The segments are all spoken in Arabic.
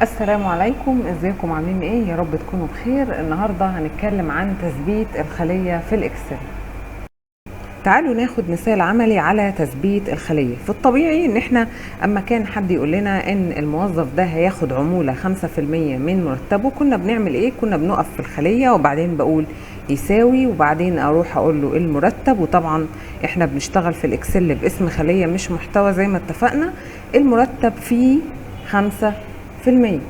السلام عليكم، ازيكم عاملين ايه؟ يا رب تكونوا بخير. النهارده هنتكلم عن تثبيت الخلية في الاكسل. تعالوا ناخد مثال عملي على تثبيت الخلية. في الطبيعي ان احنا اما كان حد يقول لنا ان الموظف ده هياخد عمولة 5% من مرتبه، كنا بنعمل ايه؟ كنا بنقف في الخلية وبعدين بقول يساوي، وبعدين اروح اقول له المرتب. وطبعا احنا بنشتغل في الاكسل باسم خلية مش محتوى زي ما اتفقنا. المرتب فيه 5%،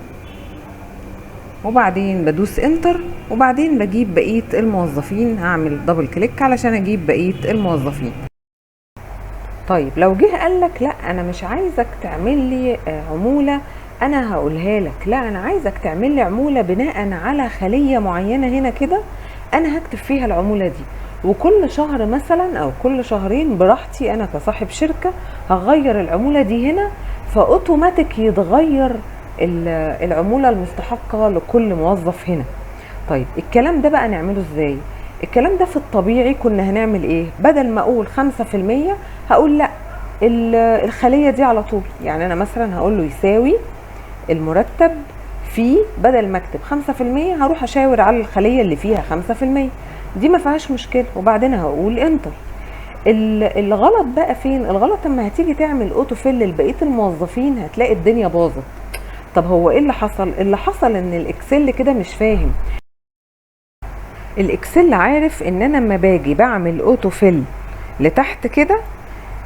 وبعدين بدوس انتر، وبعدين بجيب بقية الموظفين. هعمل دبل كليك علشان اجيب بقية الموظفين. طيب لو جه قالك لا انا مش عايزك تعمل لي عمولة انا هقولها لك، لا انا عايزك تعمل لي عمولة بناء على خلية معينة هنا كده، انا هكتب فيها العمولة دي، وكل شهر مثلا او كل شهرين براحتي انا كصاحب شركة هغير العمولة دي هنا، فاوتوماتيك يتغير العمولة المستحقة لكل موظف هنا. طيب الكلام ده بقى نعمله ازاي؟ الكلام ده في الطبيعي كنا هنعمل ايه؟ بدل ما اقول 5% هقول لا، الخلية دي على طول. يعني انا مثلا هقول له يساوي المرتب في، بدل ما اكتب 5% هروح اشاور على الخلية اللي فيها 5%، دي ما فيهاش مشكلة، وبعدين هقول انتر. الغلط بقى فين؟ الغلط لما هتيجي تعمل اوتو فيل لبقية الموظفين هتلاقي الدنيا باظت. طب هو ايه اللي حصل؟ اللي حصل ان الاكسل كده مش فاهم. الاكسل عارف ان انا لما باجي بعمل اوتو فيل لتحت كده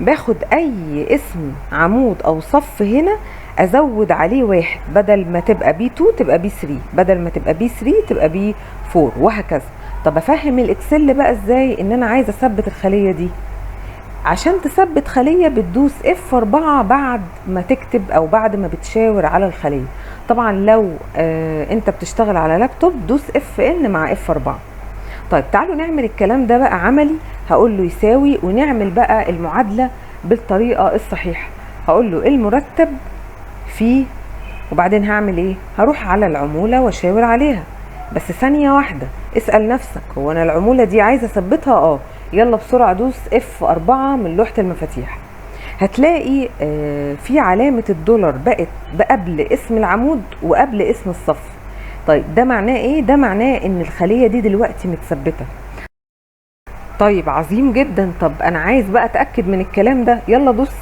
باخد اي اسم عمود او صف هنا ازود عليه واحد، بدل ما تبقى بي 2 تبقى بي 3، بدل ما تبقى بي 3 تبقى بي 4، وهكذا. طب افهم الاكسل بقى ازاي ان انا عايزه اثبت الخليه دي؟ عشان تثبت خلية بتدوس F4 بعد ما تكتب او بعد ما بتشاور على الخلية. طبعا لو انت بتشتغل على لابتوب دوس FN مع F4. طيب تعالوا نعمل الكلام ده بقى عملي. هقول له يساوي، ونعمل بقى المعادلة بالطريقة الصحيحة. هقول له المرتب فيه، وبعدين هعمل ايه؟ هروح على العمولة واشاور عليها. بس ثانية واحدة، اسأل نفسك هو انا العمولة دي عايزة اثبتها؟ يلا بسرعة دوس F4 من لوحة المفاتيح. هتلاقي في علامة الدولار بقت قبل اسم العمود وقبل اسم الصف. طيب ده معناه ايه؟ ده معناه ان الخلية دي دلوقتي متثبتة. طيب عظيم جدا. طب انا عايز بقى اتأكد من الكلام ده. يلا دوس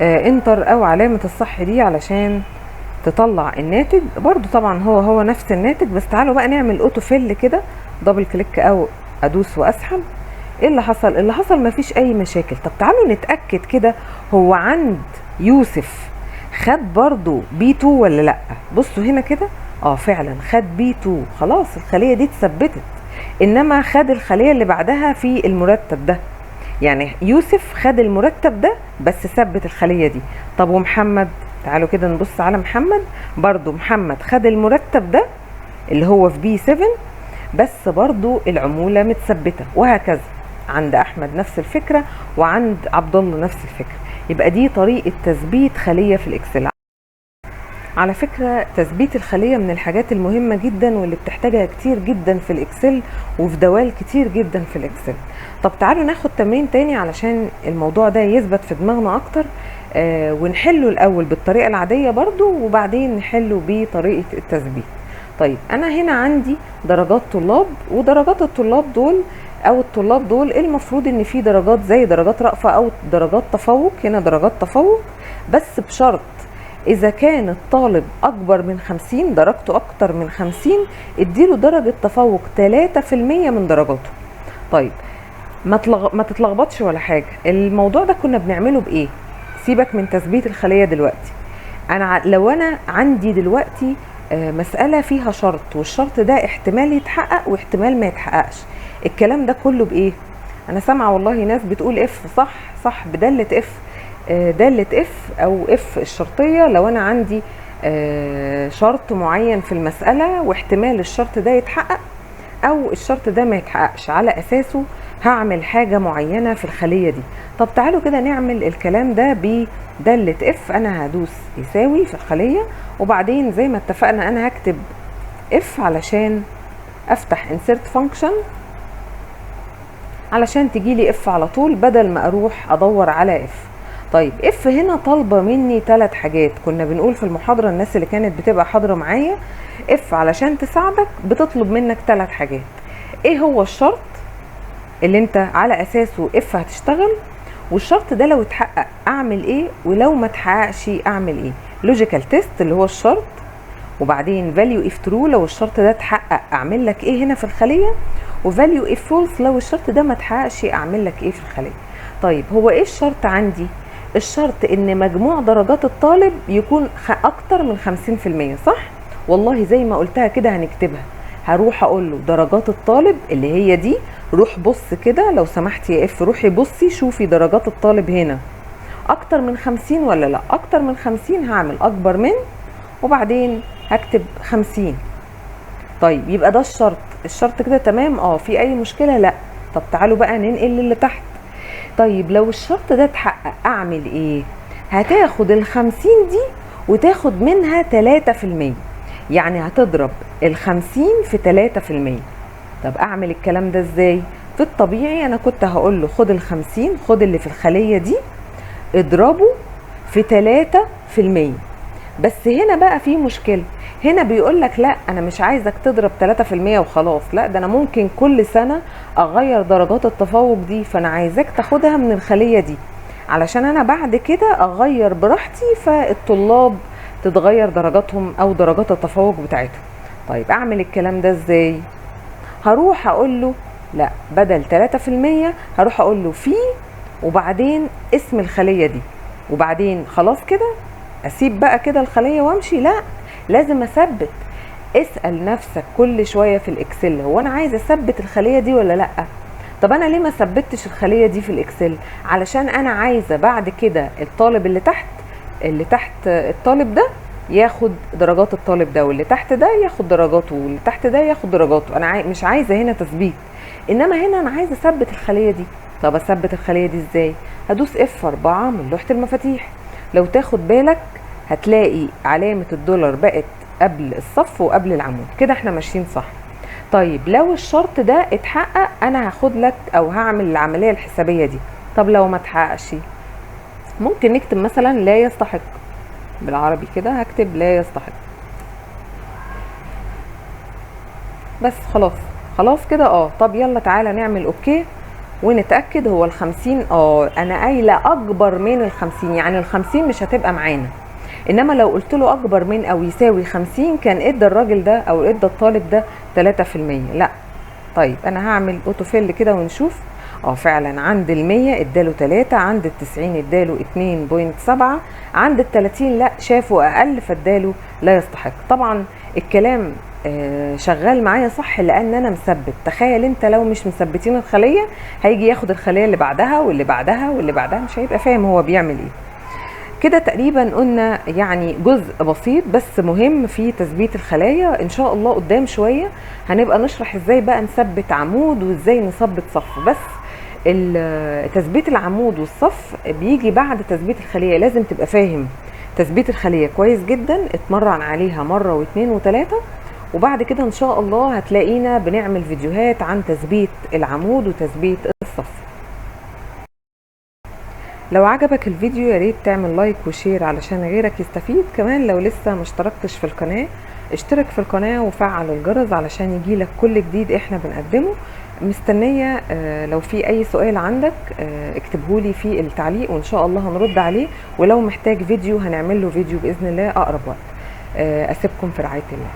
انتر او علامة الصح دي علشان تطلع الناتج. برضو طبعا هو نفس الناتج، بس تعالوا بقى نعمل اوتو فيل كده، دبل كليك او ادوس واسحب. ايه اللي حصل؟ اللي حصل مفيش اي مشاكل. طب تعالوا نتأكد كده، هو عند يوسف خد برضو بي 2 ولا لا؟ بصوا هنا كده، فعلا خد بي 2، خلاص الخلية دي اتثبتت. انما خد الخلية اللي بعدها في المرتب ده، يعني يوسف خد المرتب ده بس ثبت الخلية دي. طب ومحمد؟ تعالوا كده نبص على محمد، برضو محمد خد المرتب ده اللي هو في بي 7 بس برضو العمولة متثبتة، وهكذا. عند احمد نفس الفكرة، وعند عبد الله نفس الفكرة. يبقى دي طريقة تثبيت خلية في الاكسل. على فكرة تثبيت الخلية من الحاجات المهمة جدا واللي بتحتاجها كتير جدا في الاكسل، وفي دوال كتير جدا في الاكسل. طب تعالوا ناخد تمرين تاني علشان الموضوع ده يثبت في دماغنا اكتر، ونحله الاول بالطريقة العادية برضو، وبعدين نحله بطريقة التثبيت. طيب انا هنا عندي درجات طلاب، ودرجات الطلاب دول او الطلاب دول المفروض ان في درجات زي درجات رأفة او درجات تفوق. هنا درجات تفوق بس بشرط اذا كان الطالب اكبر من 50، درجته اكتر من 50، اديله درجة تفوق 3% من درجاته. طيب ما تتلخبطش ولا حاجة. الموضوع ده كنا بنعمله بايه؟ سيبك من تثبيت الخلية دلوقتي. لو انا عندي دلوقتي مسألة فيها شرط، والشرط ده احتمال يتحقق واحتمال ما يتحققش، الكلام ده كله بايه؟ انا سامعة والله ناس بتقول اف، صح بدالة اف، دالة اف او اف الشرطية. لو انا عندي شرط معين في المسألة واحتمال الشرط ده يتحقق او الشرط ده ما يتحققش، على اساسه هعمل حاجة معينة في الخلية دي. طب تعالوا كده نعمل الكلام ده بدالة اف. انا هدوس يساوي في الخلية، وبعدين زي ما اتفقنا انا هكتب اف علشان افتح insert function علشان تجيلي اف على طول، بدل ما اروح ادور على اف. طيب اف هنا طالبه مني 3 حاجات. كنا بنقول في المحاضره الناس اللي كانت بتبقى حاضره معايا اف علشان تساعدك بتطلب منك 3 حاجات. ايه هو الشرط اللي انت على اساسه اف هتشتغل، والشرط ده لو اتحقق اعمل ايه، ولو ما اتحققش اعمل ايه. لوجيكال تيست اللي هو الشرط، وبعدين فاليو اف ترو لو الشرط ده اتحقق اعمل لك ايه هنا في الخليه، وفاليو اف فولس لو الشرط ده ما اتحققش اعمل لك ايه في الخليه. طيب هو ايه الشرط عندي؟ الشرط ان مجموع درجات الطالب يكون اكتر من 50%، صح؟ والله زي ما قلتها كده هنكتبها. هروح اقول له درجات الطالب اللي هي دي، روح بص كده لو سمحت يا اف، روحي بصي شوفي درجات الطالب هنا اكتر من 50 ولا لا. اكتر من 50 هعمل اكبر من، وبعدين هكتب 50. طيب يبقى ده الشرط. الشرط كده تمام؟ في اي مشكلة؟ لا. طب تعالوا بقى ننقل اللي تحت. طيب لو الشرط ده اتحقق اعمل ايه؟ هتاخد ال50 دي وتاخد منها 3%، يعني هتضرب ال50 في 3%. طب اعمل الكلام ده ازاي؟ في الطبيعي انا كنت هقول له خد ال50، خد اللي في الخلية دي اضربه في 3%. بس هنا بقى في مشكلة. هنا بيقول لك لا انا مش عايزك تضرب 3% وخلاص، لا ده انا ممكن كل سنة اغير درجات التفوق دي، فانا عايزاك تاخدها من الخلية دي علشان انا بعد كده اغير براحتي، فالطلاب تتغير درجاتهم او درجات التفوق بتاعتهم. طيب اعمل الكلام ده ازاي؟ هروح اقول له لا، بدل 3% هروح اقول له في، وبعدين اسم الخلية دي، وبعدين خلاص كده اسيب بقى كده الخلية وامشي؟ لا، لازم اثبت. اسأل نفسك كل شوية في الاكسل، هو انا عايز اثبت الخلية دي ولا لا؟ طب انا ليه ما ثبتش الخلية دي في الاكسل؟ علشان انا عايزة بعد كده الطالب اللي تحت الطالب ده ياخد درجات الطالب ده، واللي تحت ده ياخد درجاته، واللي تحت ده ياخد درجاته. انا مش عايزة هنا تثبيت، انما هنا انا عايزة اثبت الخلية دي. طب اثبت الخلية دي ازاي؟ هدوس F4 من لوحة المفاتيح. لو تاخد بالك هتلاقي علامة الدولار بقت قبل الصف وقبل العمود، كده احنا ماشيين صح. طيب لو الشرط ده اتحقق انا هاخد لك او هعمل العملية الحسابية دي. طب لو ما اتحققش ممكن نكتب مثلا لا يستحق، بالعربي كده هكتب لا يستحق بس. خلاص كده. طب يلا تعالى نعمل اوكي ونتأكد. هو ال50 انا قايله اكبر من ال50، يعني ال50 مش هتبقى معانا، انما لو قلت له اكبر من او يساوي 50 كان ادى الراجل ده او ادى الطالب ده 3%. لا. طيب انا هعمل اوتو فيل كده ونشوف. فعلا عند ال100 اداله 3، عند ال90 اداله 2.7، عند ال30 لا شافه اقل فاداله لا يستحق. طبعا الكلام شغال معايا صح لان انا مثبت. تخيل انت لو مش مثبتين الخلية هيجي ياخد الخلية اللي بعدها واللي بعدها واللي بعدها، مش هيبقى فاهم هو بيعمل ايه. كده تقريبا قلنا يعني جزء بسيط بس مهم في تثبيت الخلايا. ان شاء الله قدام شوية هنبقى نشرح ازاي بقى نثبت عمود وازاي نثبت صف. بس تثبيت العمود والصف بيجي بعد تثبيت الخلية. لازم تبقى فاهم تثبيت الخلية كويس جدا، اتمرن عليها مرة واثنين وثلاثة، وبعد كده ان شاء الله هتلاقينا بنعمل فيديوهات عن تثبيت العمود وتثبيت الصف. لو عجبك الفيديو يا ريت تعمل لايك وشير علشان غيرك يستفيد. كمان لو لسه ما اشتركتش في القناة اشترك في القناة وفعل الجرس علشان يجيلك كل جديد احنا بنقدمه. مستنية لو في اي سؤال عندك اكتبهولي في التعليق وان شاء الله هنرد عليه، ولو محتاج فيديو هنعمل له فيديو بإذن الله اقرب وقت. اسيبكم في رعاية الله.